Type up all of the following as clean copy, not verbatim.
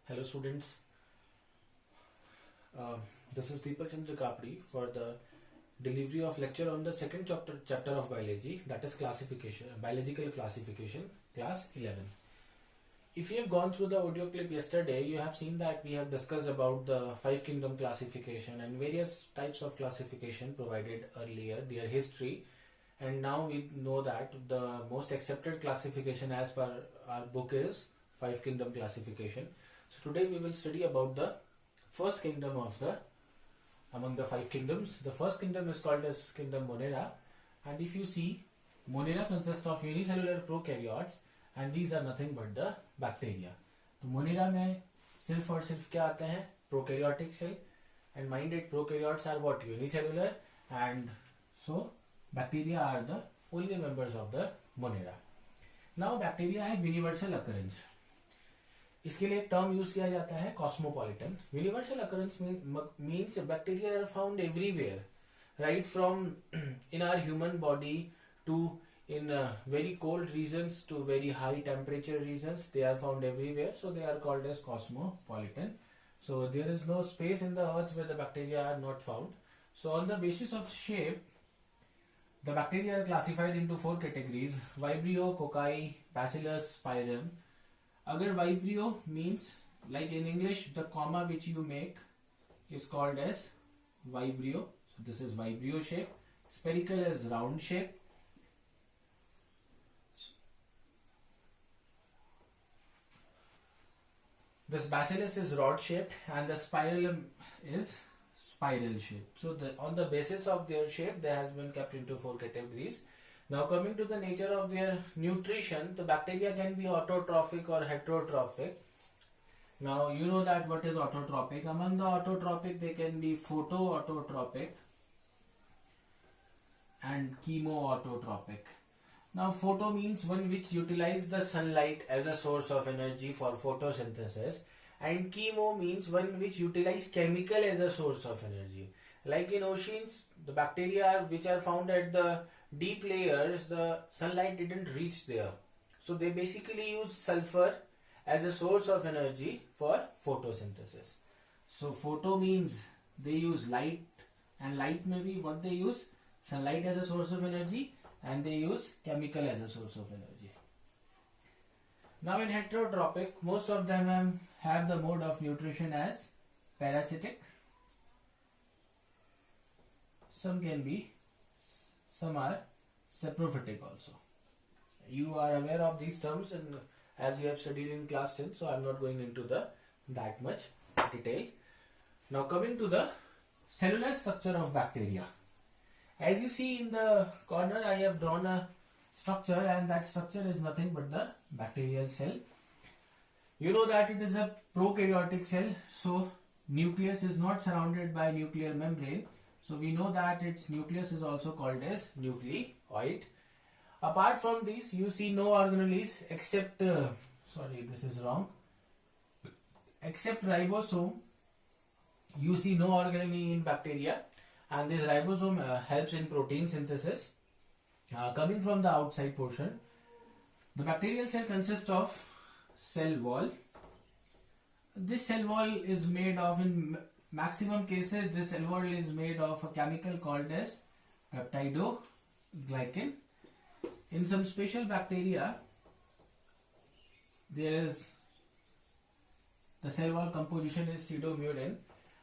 Hello students, uh, this is Deepak Chandra Kapri for the delivery of lecture on the second chapter of biology, that is classification, biological classification, class 11. If you have gone through the audio clip yesterday, you have seen that we have discussed about the five kingdom classification and various types of classification provided earlier, their history, and now we know that the most accepted classification as per our book is five kingdom classification. So today we will study about the first kingdom among the five kingdoms. The first kingdom is called as kingdom Monera, and if you see, Monera consists of unicellular prokaryotes and these are nothing but the bacteria. तो Monera में सिर्फ और सिर्फ क्या आते हैं? Prokaryotic cell, and minded prokaryotes are what? Unicellular, and so bacteria are the only members of the Monera. Now bacteria have universal occurrence. इसके लिए एक टर्म यूज किया जाता है cosmopolitan. Universal occurrence means bacteria are found everywhere, right from in our human body to in very cold regions to very high temperature regions. They are found everywhere, so they are called as cosmopolitan. So there is no space in the earth where the bacteria are not found. So on the basis of shape, the bacteria are classified into four categories: Vibrio, Cocci, Bacillus, Spirillum. Agar Vibrio means, like in English, the comma which you make is called as Vibrio. So this is Vibrio shape. Spherical is round shape. This Bacillus is rod shaped and the Spirillum is spiral shaped. So on the basis of their shape, they has been kept into four categories. Now coming to the nature of their nutrition, the bacteria can be autotrophic or heterotrophic. Now you know that what is autotrophic. Among the autotrophic, they can be photoautotropic and chemoautotropic. Now photo means one which utilize the sunlight as a source of energy for photosynthesis, and chemo means one which utilize chemical as a source of energy. Like in oceans, the bacteria which are found at the deep layers, the sunlight didn't reach there. So they basically use sulfur as a source of energy for photosynthesis. So photo means they use light, and light may be what they use, sunlight as a source of energy, and they use chemical as a source of energy. Now in heterotrophic, most of them have the mode of nutrition as parasitic. Some are saprophytic also. You are aware of these terms and as you have studied in class 10, so I am not going into that much detail. Now coming to the cellular structure of bacteria. As you see in the corner, I have drawn a structure, and that structure is nothing but the bacterial cell. You know that it is a prokaryotic cell, so nucleus is not surrounded by nuclear membrane. So we know that its nucleus is also called as nucleoid. Apart from these, you see no organelles except, except ribosome. You see no organelle in bacteria. And this ribosome helps in protein synthesis. Coming from the outside portion, the bacterial cell consists of cell wall. This cell wall is made of, in maximum cases, this cell wall is made of a chemical called as peptidoglycan. In some special bacteria, the cell wall composition is pseudomurin,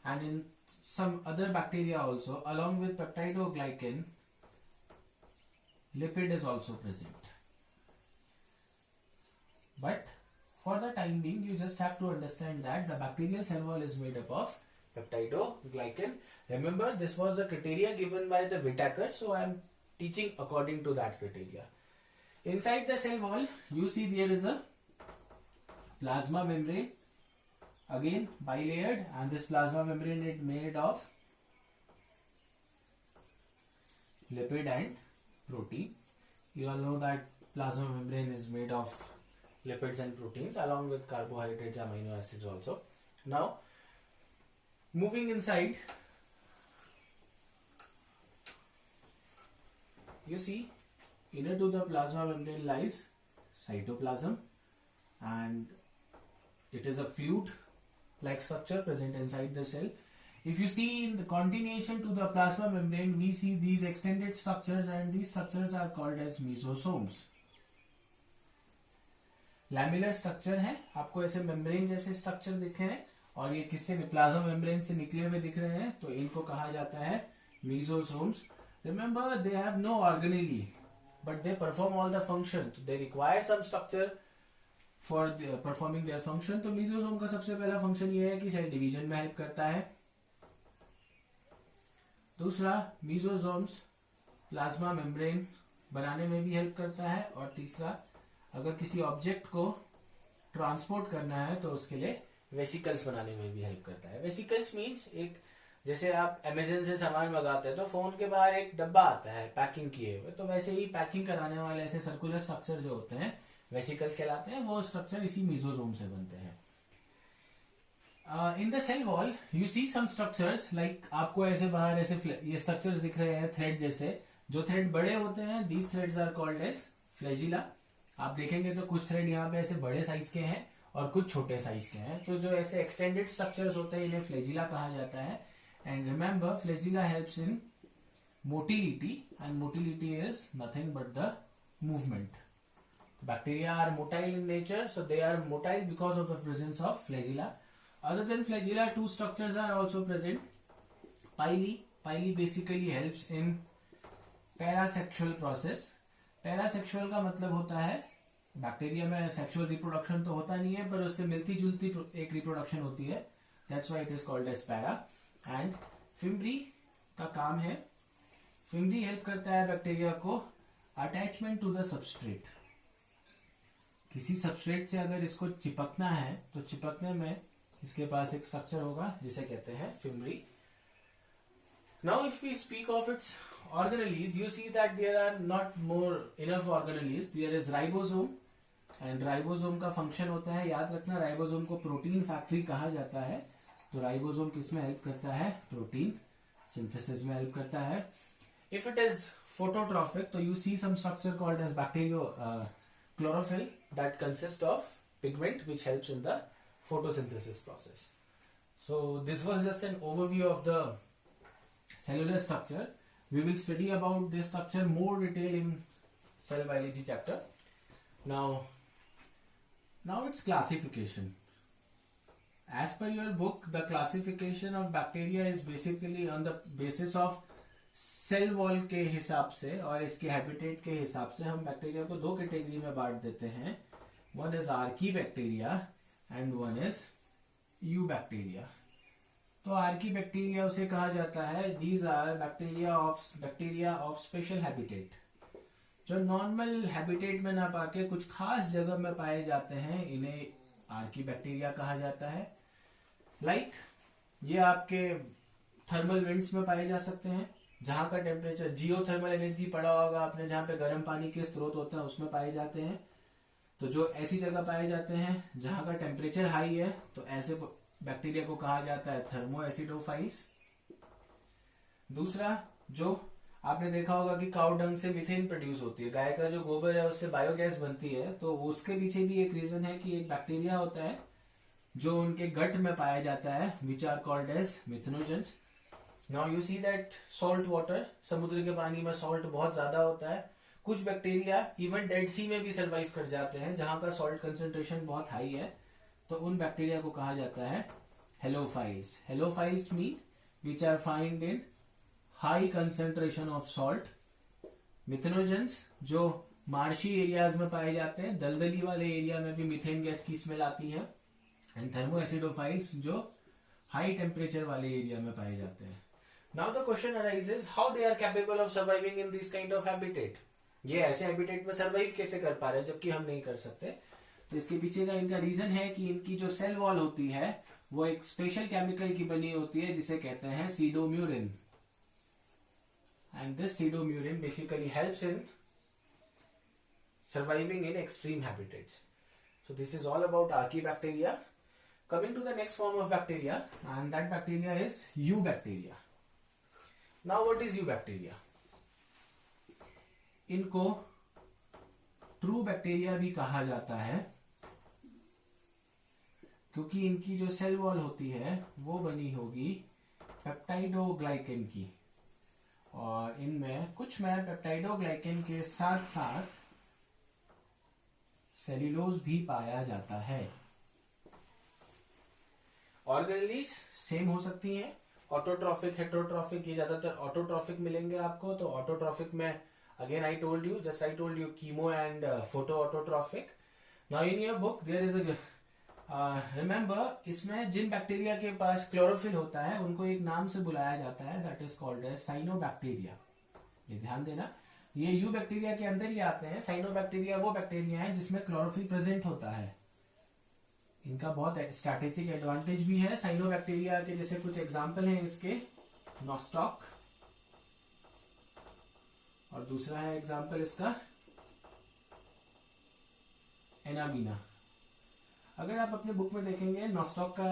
and in some other bacteria also, along with peptidoglycan, lipid is also present. But for the time being, you just have to understand that the bacterial cell wall is made up of peptidoglycan. Remember, this was the criteria given by the Whittaker, so I am teaching according to that criteria. Inside the cell wall, you see there is a plasma membrane. Again bilayered, and this plasma membrane is made of lipid and protein. You all know that plasma membrane is made of lipids and proteins along with carbohydrates, amino acids also. Now moving inside, you see inner to the plasma membrane lies cytoplasm, and it is a fluid like structure present inside the cell. If you see in the continuation to the plasma membrane, we see these extended structures, and these structures are called as mesosomes. Lamellar structure है, आपको ऐसे membrane जैसे structure दिखे हैं, और ये किससे, plasma membrane से निकले हुए दिख रहे हैं, तो इनको कहा जाता है mesosomes. Remember, they have no organelle, but they perform all the function. They require some structure for performing their function. तो mesosomes का सबसे पहला फंक्शन ये है कि सेल डिवीजन में हेल्प करता है. दूसरा, mesosomes प्लाज्मा मेम्ब्रेन बनाने में भी हेल्प करता है. और तीसरा, अगर किसी ऑब्जेक्ट को ट्रांसपोर्ट करना है तो उसके लिए वेसिकल्स बनाने में भी हेल्प करता है. वेसिकल्स मीन्स, एक जैसे आप अमेज़न से सामान मंगाते हैं तो फोन के बाहर एक डब्बा आता है पैकिंग किए हुए, तो वैसे ही पैकिंग कराने वाले ऐसे सर्कुलर स्ट्रक्चर जो होते हैं वेसिकल्स कहलाते हैं. वो स्ट्रक्चर इसी मेसोसोम से बनते हैं. In the cell wall you see some structures, like आपको ऐसे बाहर ऐसे ये स्ट्रक्चर्स दिख रहे हैं थ्रेड जैसे. जो थ्रेड बड़े होते हैं, these threads are called as flagella. आप देखेंगे तो कुछ थ्रेड यहाँ पे ऐसे बड़े साइज के हैं और कुछ छोटे साइज के हैं. तो जो ऐसे एक्सटेंडेड स्ट्रक्चर्स होते हैं इन्हें फ्लैजिला कहा जाता है. And remember, flagella helps in motility, and motility is nothing but the movement. Bacteria are motile in nature, so they are motile because of the presence of flagella. Other than flagella, two structures are also present. Pili basically helps in parasexual process. Parasexual का मतलब होता है, bacteria में sexual reproduction तो होता नहीं है, पर उससे मिलती जुलती एक रिप्रोडक्शन होती है. That's why it is called as para. And fimbriae का काम है, फिम्ब्री हेल्प करता है बैक्टीरिया को अटैचमेंट टू द सबस्ट्रेट. किसी सबस्ट्रेट से अगर इसको चिपकना है तो चिपकने में इसके पास एक स्ट्रक्चर होगा जिसे कहते हैं fimbriae. Now if we speak of its organelles, you see that there are not more enough organelles. There is ribosome, and ribosome का फंक्शन होता है, याद रखना, राइबोसोम को प्रोटीन फैक्ट्री कहा जाता है. तो राइबोसोम किसमें हेल्प करता है, प्रोटीन सिंथेसिस में हेल्प करता है. If it is phototropic, तो you see some structure called as chlorophyll that consists of pigment which helps in the photosynthesis process. So this was just an overview of the cellular structure. We will study about this structure more detail in cell biology chapter. Now its classification. As per your book, the classification of bacteria is basically on the basis of cell wall के हिसाब से और इसके habitat के हिसाब से. हम bacteria को दो कैटेगरी में बांट देते हैं. One is archaebacteria and one is eubacteria. तो आर्की बैक्टीरिया उसे कहा जाता है, these are bacteria of special habitat, जो नॉर्मल हैबिटेट में ना पाके कुछ खास जगह में पाए जाते हैं, इन्हें आर्की बैक्टीरिया कहा जाता है. लाइक ये आपके थर्मल वेंट्स में पाए जा सकते हैं, जहां का टेम्परेचर, जियोथर्मल एनर्जी पढ़ा होगा आपने, जहां पे गर्म पानी के स्रोत होते हैं उसमें पाए जाते हैं. तो जो ऐसी जगह पाए जाते हैं जहां का टेम्परेचर हाई है, तो ऐसे बैक्टीरिया को कहा जाता है थर्मो एसिडोफाइल्स. दूसरा, जो आपने देखा होगा कि काउ डंग से मीथेन प्रोड्यूस होती है, गाय का जो गोबर है उससे बायोगैस बनती है, तो उसके पीछे भी एक रीजन है कि एक बैक्टीरिया होता है जो उनके गट में पाया जाता है, which are called as methanogens. Now you see that salt water, समुद्र के पानी में सॉल्ट बहुत ज्यादा होता है. कुछ बैक्टीरिया इवन डेड सी में भी सर्वाइव कर जाते हैं जहां का सॉल्ट कंसेंट्रेशन बहुत हाई है, तो उन बैक्टीरिया को कहा जाता है halophiles. Halophiles mean which are find in high concentration of salt. Methanogens जो मार्शी एरियाज में पाए जाते हैं, दलदली वाले एरिया में भी मीथेन गैस की स्मेल आती है. एंड थर्मो एसिडोफाइल्स जो हाई टेम्परेचर वाले एरिया में पाए जाते हैं. Now the question arises, how they are capable of surviving in this kind of habitat? ये ऐसे हैबिटेट में सर्वाइव कैसे कर पा रहे हैं जबकि हम नहीं कर सकते? तो इसके पीछे का इनका रीजन है कि इनकी जो सेल वॉल होती है वो एक स्पेशल केमिकल की बनी होती है जिसे कहते हैं pseudomurein. And this pseudomurein basically helps in surviving in extreme habitats. So this is all about Archaebacteria. Coming to the next form of bacteria, and that bacteria is Eubacteria. Now what is Eubacteria? इनको true bacteria भी कहा जाता है क्योंकि इनकी जो cell wall होती है वो बनी होगी पेप्टाइडोग्लाइकेन की, और इनमें कुछ में पेप्टाइडोग्लाइकेन के साथ साथ सेल्यूलोज भी पाया जाता है। ऑर्गेनेलीज सेम हो सकती हैं, ऑटोट्रॉफिक, हेटेरोट्रॉफिक, ये ज्यादातर ऑटोट्रॉफिक मिलेंगे आपको। तो ऑटोट्रॉफिक में again I told you, just I told you, chemo and photo autotrophic. Now in your book there is remember, इसमें जिन बैक्टीरिया के पास क्लोरोफिल होता है उनको एक नाम से बुलाया जाता है, that is called as cyanobacteria. ये ध्यान देना, ये यू बैक्टीरिया के अंदर ही आते हैं। साइनोबैक्टीरिया वो बैक्टीरिया है जिसमें क्लोरोफिल प्रेजेंट होता है। इनका बहुत स्ट्रैटेजिक एडवांटेज भी है। साइनोबैक्टीरिया के जैसे कुछ एग्जाम्पल हैं इसके, नोस्टॉक, और दूसरा है एग्जाम्पल इसका एनाबीना। अगर आप अपने बुक में देखेंगे नोस्टॉक का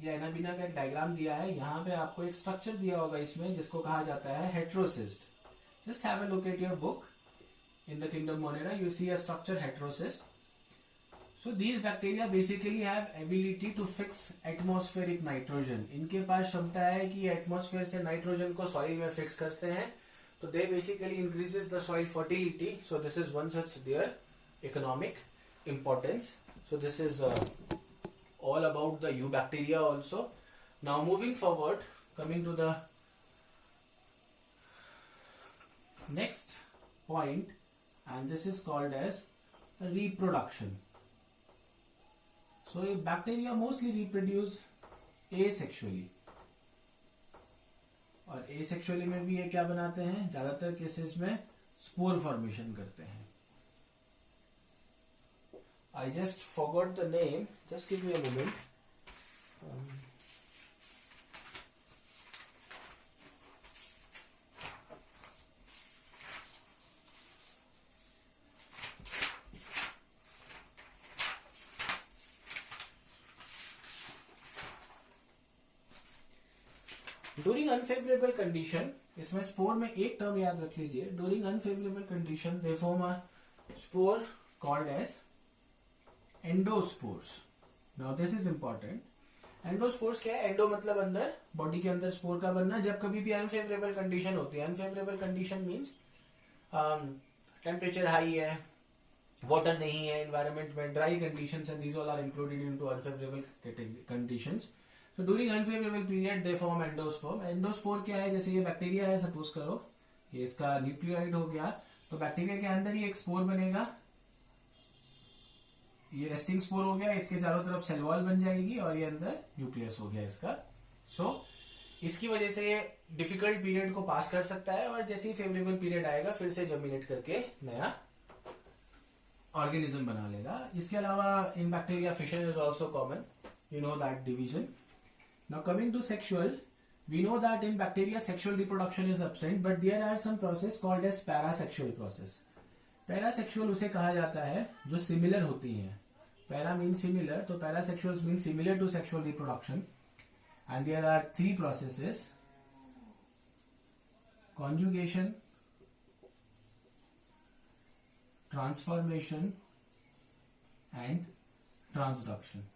या एनाबीना का एक डायग्राम दिया है, यहाँ पे आपको एक स्ट्रक्चर दिया होगा इसमें जिसको कहा जाता है heterocyst. Just have a look at your book, in the kingdom Monera you see a structure heterocyst. So these bacteria basically have ability to fix atmospheric nitrogen. इनके पास क्षमता है कि एटमॉस्फेयर से नाइट्रोजन को सॉइल में फिक्स करते हैं। तो they basically increases the soil fertility. So this is one such their economic importance. So this is all about the eubacteria also. Now moving forward, coming to the next point, and this is called as reproduction. So bacteria mostly reproduce asexually, और asexually में भी ये क्या बनाते हैं, ज्यादातर cases में spore formation करते हैं। I just forgot the name, just give me a moment. During unfavourable condition, इसमें स्पोर में एक टर्म याद रख लीजिए, during unfavourable condition they form a spore called as endospores. Now this is important. Endospores क्या है? एंडो मतलब अंदर, बॉडी के अंदर स्पोर का बनना। जब कभी भी अनफेवरेबल कंडीशन होती है, unfavourable condition means temperature high है, वाटर नहीं है एनवायरमेंट में, dry conditions and these all are included into unfavourable conditions. तो during unfavourable period they form endospore. Endospore क्या है? जैसे ये बैक्टीरिया है, सपोज करो ये इसका न्यूक्लियोइड हो गया, तो बैक्टीरिया के अंदर ही एक स्पोर बनेगा, ये रेस्टिंग स्पोर हो गया, इसके चारों तरफ सेल वॉल बन जाएगी और ये अंदर न्यूक्लियस हो गया इसका। सो इसकी वजह से ये डिफिकल्ट पीरियड को पास कर सकता है, और जैसे ही फेवरेबल पीरियड आएगा फिर से जर्मिनेट करके नया ऑर्गेनिज्म बना लेगा। इसके अलावा इन bacteria fission is also common, you know that division. Now coming to sexual, we know that in bacteria sexual reproduction is absent, but there are some process called as parasexual process. Parasexual उसे कहा जाता है जो similar होती हैं। Para means similar, तो parasexuals mean similar to sexual reproduction, and there are three processes: conjugation, transformation, and transduction.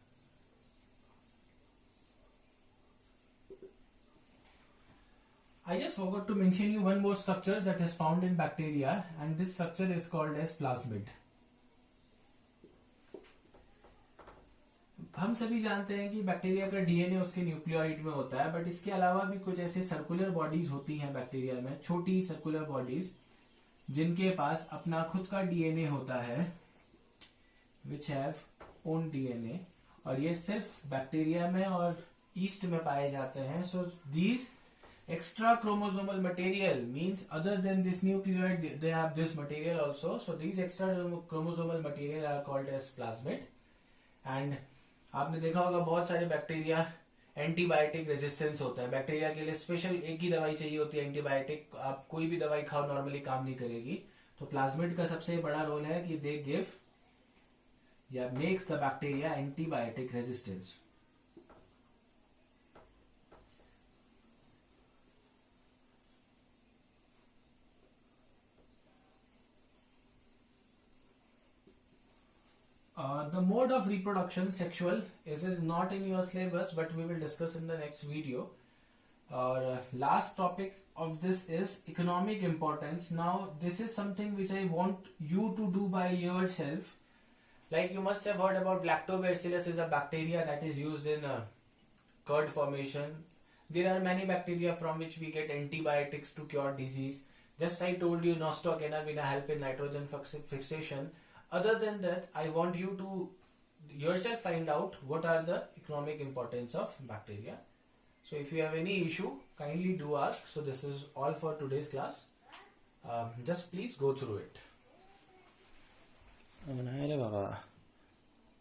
I just forgot to mention you one more structure that is found in bacteria, and this structure is called as plasmid. हम सभी जानते हैं कि bacteria का DNA उसके nucleoid में होता है, बट इसके अलावा भी कुछ ऐसे सर्कुलर बॉडीज होती हैं बैक्टीरिया में, छोटी सर्कुलर बॉडीज जिनके पास अपना खुद का डीएनए होता है, विच हैव ओन डीएनए, और ये सिर्फ बैक्टीरिया में और ईस्ट में पाए जाते हैं। So these extra chromosomal material means other than this nucleoid they have this material also. So these extra chromosomal material are called as plasmid. And आपने देखा होगा बहुत सारे बैक्टीरिया एंटीबायोटिक रेजिस्टेंस होता है। बैक्टीरिया के लिए स्पेशल एक ही दवाई चाहिए होती है एंटीबायोटिक, आप कोई भी दवाई खाओ नॉर्मली काम नहीं करेगी। तो प्लाज्मिड का सबसे बड़ा रोल है कि दे गिव या makes the bacteria antibiotic resistance. The mode of reproduction, sexual, is not in your syllabus, but we will discuss in the next video. Our last topic of this is economic importance. Now, this is something which I want you to do by yourself. Like you must have heard about lactobacillus is a bacteria that is used in curd formation. There are many bacteria from which we get antibiotics to cure disease. Just I told you Nostogenea will help in nitrogen fixation. Other than that, I want you to yourself find out what are the economic importance of bacteria. So if you have any issue, kindly do ask. So this is all for today's class. Just please go through it.